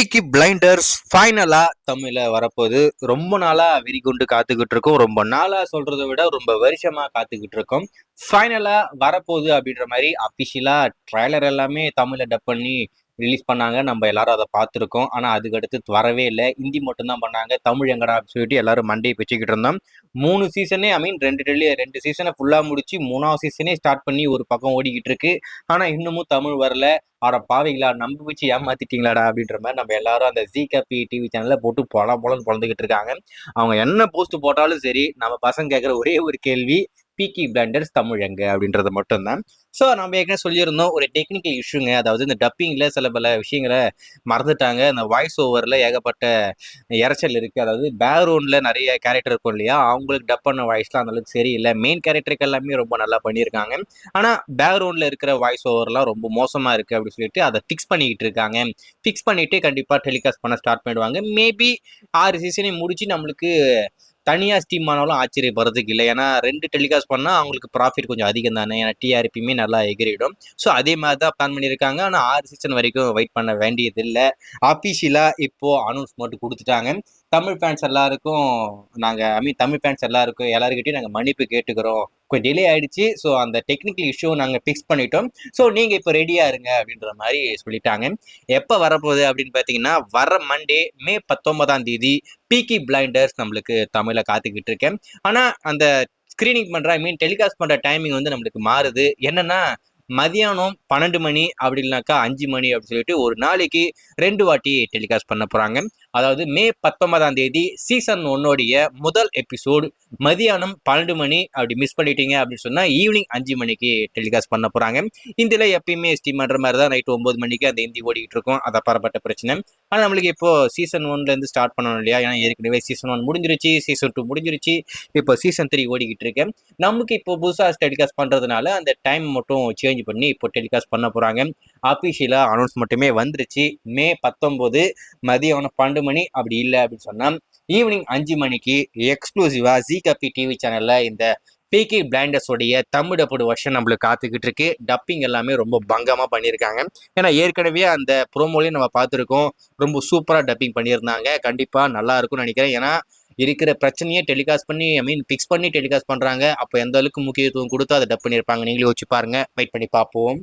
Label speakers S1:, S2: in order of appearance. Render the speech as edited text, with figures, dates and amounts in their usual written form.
S1: பீக்கி blinders ஃபைனலா தமிழ்ல வரப்போகுது. ரொம்ப நாளா வெறிகொண்டு காத்துக்கிட்டு இருக்கோம். ரொம்ப நாளா சொல்றதை விட ரொம்ப வருஷமா காத்துக்கிட்டு இருக்கோம். ஃபைனலா வரப்போகுது அப்படின்ற மாதிரி அபிஷியலா ட்ரைலர் எல்லாமே தமிழ்ல டப் பண்ணி ரிலீஸ் பண்ணாங்க. நம்ம எல்லாரும் அதை பார்த்துருக்கோம். ஆனா அதுக்கு அடுத்து வரவே இல்லை. ஹிந்தி மட்டும்தான் பண்ணாங்க. தமிழ் எங்கடா அப்படின்னு சொல்லிட்டு எல்லாரும் மண்டையை பிச்சுக்கிட்டு இருந்தோம். 3 சீசனே ரெண்டு சீசனை ஃபுல்லா முடிச்சு 3வது சீசனே ஸ்டார்ட் பண்ணி ஒரு பக்கம் ஓடிக்கிட்டு இருக்கு. ஆனா இன்னமும் தமிழ் வரல. ஆட பாவிங்களா நம்ப வச்சு ஏமாத்திட்டீங்களாடா அப்படின்ற மாதிரி நம்ம எல்லாரும் அந்த ஜிகபி டிவி சேனல்ல போட்டு பொலன்னு பொழந்துகிட்டு இருக்காங்க. அவங்க என்ன போஸ்ட் போட்டாலும் சரி, நம்ம பசங்க கேட்குற ஒரே ஒரு கேள்வி, பீக்கி பிளைண்டர்ஸ் தமிழ் எங்க அப்படின்றது மட்டும்தான். ஸோ நம்ம ஏற்கனவே சொல்லியிருந்தோம், ஒரு டெக்னிக்கல் இஷ்யூங்க. அதாவது இந்த டப்பிங்ல சில பல விஷயங்களை மறந்துட்டாங்க. இந்த வாய்ஸ் ஓவர்ல ஏகப்பட்ட இறைச்சல் இருக்கு. அதாவது பேக்ரவுண்ட்ல நிறைய கேரக்டர் இருக்கும் இல்லையா, அவங்களுக்கு டப் பண்ண வாய்ஸ்லாம் அந்த அளவுக்கு சரியில்லை. மெயின் கேரக்டருக்கு எல்லாமே ரொம்ப நல்லா பண்ணியிருக்காங்க. ஆனா பேக்ரவுண்ட்ல இருக்கிற வாய்ஸ் ஓவர்லாம் ரொம்ப மோசமா இருக்கு அப்படின்னு சொல்லிட்டு அதை ஃபிக்ஸ் பண்ணிக்கிட்டு இருக்காங்க. ஃபிக்ஸ் பண்ணிட்டு கண்டிப்பா டெலிகாஸ்ட் பண்ண ஸ்டார்ட் பண்ணிடுவாங்க. மேபி 6 சீசனையும் முடிச்சு நம்மளுக்கு தனியா ஸ்டீம் ஆனாலும் ஆச்சரியப்படுறதுக்கு இல்லை. ஏன்னா 2 டெலிகாஸ்ட் பண்ணா அவங்களுக்கு ப்ராஃபிட் கொஞ்சம் அதிகம் தானே. ஏன்னா டிஆர்பியுமே நல்லா எகிரிடும். ஸோ அதே மாதிரி தான் பிளான் பண்ணியிருக்காங்க. ஆனால் 6 சீசன் வரைக்கும் வெயிட் பண்ண வேண்டியது இல்லை. அஃபிஷியலா இப்போ அனௌன்ஸ்மெண்ட் கொடுத்துட்டாங்க. தமிழ் ஃபேன்ஸ் எல்லாருக்கும் தமிழ் ஃபேன்ஸ் எல்லாருக்கிட்டையும் நாங்கள் மன்னிப்பு கேட்டுக்கிறோம். கொஞ்சம் டிலே ஆயிடுச்சு. ஸோ அந்த டெக்னிக்கல் இஷ்யூ நாங்கள் ஃபிக்ஸ் பண்ணிட்டோம். ஸோ நீங்க இப்போ ரெடியா இருங்க அப்படின்ற மாதிரி சொல்லிட்டாங்க. எப்போ வரப்போகுது அப்படின்னு பார்த்தீங்கன்னா, வர மண்டே மே 19ஆம் தேதி பீக்கி பிளைண்டர்ஸ் நம்மளுக்கு தமிழ்ல காத்துக்கிட்டு இருக்கேன். ஆனா அந்த ஸ்கிரீனிங் பண்ற டெலிகாஸ்ட் பண்ற டைமிங் வந்து நம்மளுக்கு மாறுது. என்னன்னா, மதியானம் 12 மணி அப்படி இல்லைனாக்கா 5 மணி அப்படின்னு சொல்லிட்டு ஒரு நாளைக்கு 2 வாட்டி டெலிகாஸ்ட் பண்ண போறாங்க. அதாவது மே 19ஆம் தேதி சீசன் 1 முதல் எபிசோடு மதியானம் 12 மணி, அப்படி மிஸ் பண்ணிட்டீங்க அப்படின்னு சொன்னா ஈவினிங் 5 மணிக்கு டெலிகாஸ்ட் பண்ண போறாங்க. இந்தியில எப்பயுமே ஸ்டீம் பண்ற மாதிரி தான் நைட் 9 மணிக்கு அந்த ஹிந்தி ஓடிக்கிட்டு இருக்கும். அதை பரப்பட்ட பிரச்சனை. ஆனா நம்மளுக்கு இப்போ சீசன் 1ல இருந்து ஸ்டார்ட் பண்ணணும் இல்லையா. ஏன்னா ஏற்கனவே சீசன் 1 முடிஞ்சிருச்சு, சீசன் 2 முடிஞ்சிருச்சு, இப்போ சீசன் 3 ஓடிக்கிட்டு இருக்கேன். நமக்கு இப்போ புதுசா டெலிகாஸ்ட் பண்றதுனால அந்த டைம் மட்டும் சேஞ்ச் பண்ணி இப்போ டெலிகாஸ்ட் பண்ண போறாங்க. அபிஷியலா அனௌன்ஸ் மட்டுமே வந்துருச்சு. மே 19 மதியானம் 12 மணி, அப்படி இல்லை அப்படின்னு சொன்னா ஈவினிங் 5 மணிக்கு எக்ஸ்க்ளூசிவா ஜிகபி டிவி சேனல்ல இந்த பீக்கி பிளைண்டர்ஸோடைய தமிழ் டப்புடு வருஷன் நம்மளுக்கு காத்துக்கிட்டு இருக்கு. டப்பிங் எல்லாமே ரொம்ப பங்கமா பண்ணியிருக்காங்க. ஏன்னா ஏற்கனவே அந்த ப்ரோமோலையும் நம்ம பார்த்துருக்கோம், ரொம்ப சூப்பரா டப்பிங் பண்ணியிருந்தாங்க. கண்டிப்பா நல்லா இருக்கும்னு நினைக்கிறேன். ஏன்னா இருக்கிற பிரச்சனையே டெலிகாஸ்ட் பண்ணி ஃபிக்ஸ் பண்ணி டெலிகாஸ்ட் பண்றாங்க. அப்போ எந்த அளவுக்கு முக்கியத்துவம் கொடுத்து அதை டப் பண்ணியிருப்பாங்க நீங்களே யோசிச்சு பாருங்க. வெயிட் பண்ணி பார்ப்போம்.